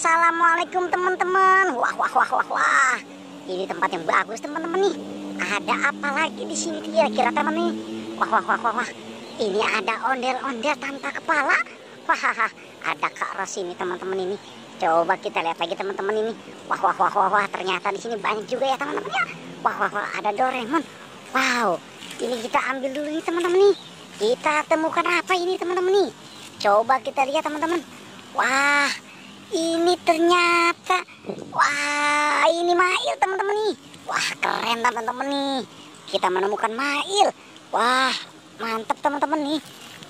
Assalamualaikum teman-teman. Wah. Ini tempat yang bagus teman-teman nih. Ada apa lagi di sini kira-kira teman nih? Wah. Ini ada ondel-ondel tanpa kepala. Wah, ada Kak Ros ini teman-teman ini. Coba kita lihat lagi teman-teman ini. Wah. Ternyata di sini banyak juga ya teman-teman ya. Wah. Ada Doraemon. Wow. Ini kita ambil dulu nih teman-teman nih. Kita temukan apa ini teman-teman nih? Coba kita lihat teman-teman. Wah, ini ternyata, ini Mail teman-teman nih. Wah, keren teman-teman nih. Kita menemukan Mail. Wah, mantap teman-teman nih.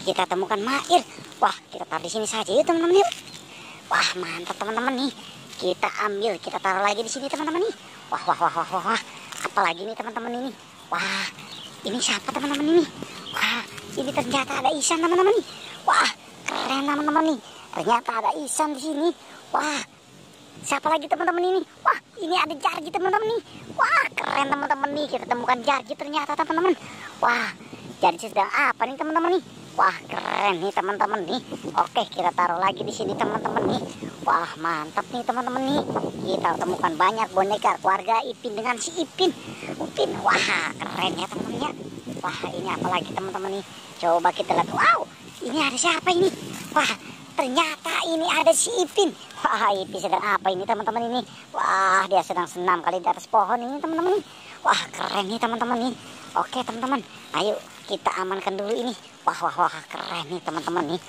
Kita temukan Mail. Wah, kita taruh di sini saja ya teman-teman yuk. Wah, mantap teman-teman nih. Kita ambil, kita taruh lagi di sini teman-teman nih. Wah. Apalagi nih teman-teman ini. Wah, ini siapa teman-teman ini? Wah, ini ternyata ada Ihsan teman-teman nih. Wah, keren teman-teman nih. Ternyata ada Ihsan di sini. Wah, siapa lagi teman-teman ini? Wah, ini ada Jarji teman-teman nih. Wah, keren teman-teman nih. Kita temukan Jarji ternyata teman-teman. Wah, Jarji sedang apa nih teman-teman nih? Wah, keren nih teman-teman nih. Oke, kita taruh lagi di sini teman-teman nih. Wah, mantap nih teman-teman nih. Kita temukan banyak boneka keluarga Ipin dengan si Ipin. Wah, keren ya teman-teman ya. Wah, ini apa lagi teman-teman nih? Coba kita lihat. Wow, ini ada siapa ini? Wah, ternyata ini ada si Ipin. Wah, Ipin sedang apa ini teman-teman ini? Wah, dia sedang senam kali di atas pohon ini teman-teman. Wah, keren nih teman-teman nih. Oke teman-teman, ayo kita amankan dulu ini. Wah, keren nih teman-teman nih.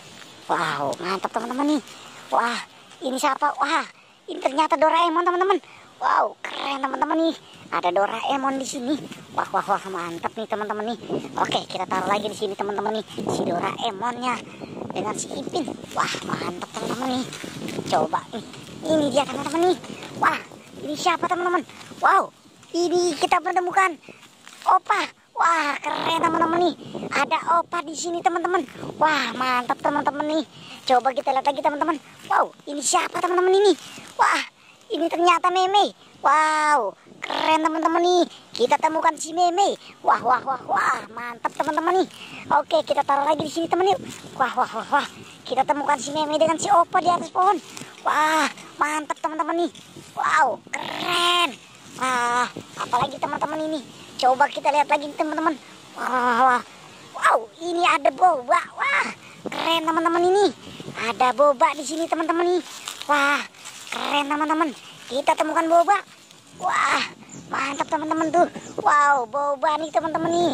Wow, mantap teman-teman nih. Wah, ini siapa? Wah, ini ternyata Doraemon teman-teman. Wow, keren teman-teman nih. Ada Doraemon di sini. Wah, mantap nih teman-teman nih. Oke, kita taruh lagi di sini teman-teman nih. Si Doraemonnya dengan si Ipin. Wah, mantap teman-teman nih. Coba nih. Ini dia teman-teman nih. Wah, ini siapa teman-teman? Wow, ini kita menemukan Opa. Wah, keren teman-teman nih. Ada Opa di sini teman-teman. Wah, mantap teman-teman nih. Coba kita lihat lagi teman-teman. Wow, ini siapa teman-teman ini? Wah, ini ternyata Meme. Wow, keren teman-teman nih. Kita temukan si Meme. Wah, mantap teman-teman nih. Oke, kita taruh lagi di sini teman yuk. Wah. Kita temukan si Meme dengan si Opa di atas pohon. Wah, mantap teman-teman nih. Wow, keren. Wah, apalagi teman-teman ini. Coba kita lihat lagi teman-teman. Wow, ini ada boba. Wah, keren teman-teman ini. Ada boba di sini teman-teman nih. Wah, keren teman-teman. Kita temukan boba. Wah, mantap teman-teman tuh. Wow, boba nih teman-teman nih.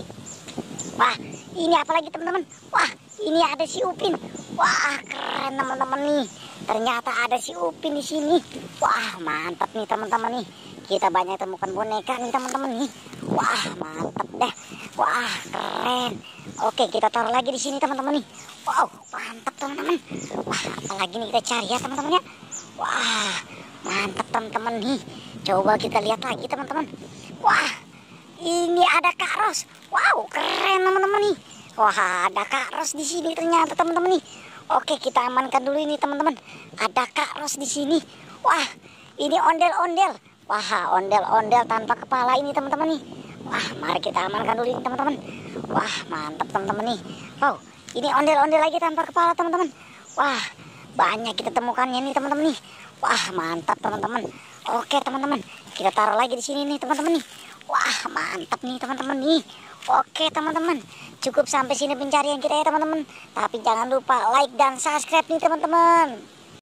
Wah, ini apa lagi teman-teman? Wah, ini ada si Upin. Wah, keren teman-teman nih. Ternyata ada si Upin di sini. Wah, mantap nih teman-teman nih. Kita banyak temukan boneka nih teman-teman nih. Wah, mantap deh. Wah, keren. Oke, kita taruh lagi di sini teman-teman nih. Wow, mantap teman-teman. Wah, apalagi nih kita cari ya teman-teman ya. Wah, mantap teman-teman nih. Coba kita lihat lagi teman-teman. Wah, ini ada Kak Ros. Wow, keren teman-teman nih. Wah, ada Kak Ros di sini ternyata teman-teman nih. Oke, kita amankan dulu ini teman-teman. Ada Kak Ros di sini. Wah, ini ondel-ondel. Wah, ondel-ondel tanpa kepala ini teman-teman nih. Wah, mari kita amankan dulu ini teman-teman. Wah, mantap teman-teman nih. Wow, ini ondel-ondel lagi tanpa kepala teman-teman. Wah, banyak kita temukannya nih teman-teman nih. Wah, mantap teman-teman. Oke teman-teman, kita taruh lagi di sini nih teman-teman nih. Wah, mantap nih teman-teman nih. Oke teman-teman, cukup sampai sini pencarian kita ya teman-teman. Tapi jangan lupa like dan subscribe nih teman-teman.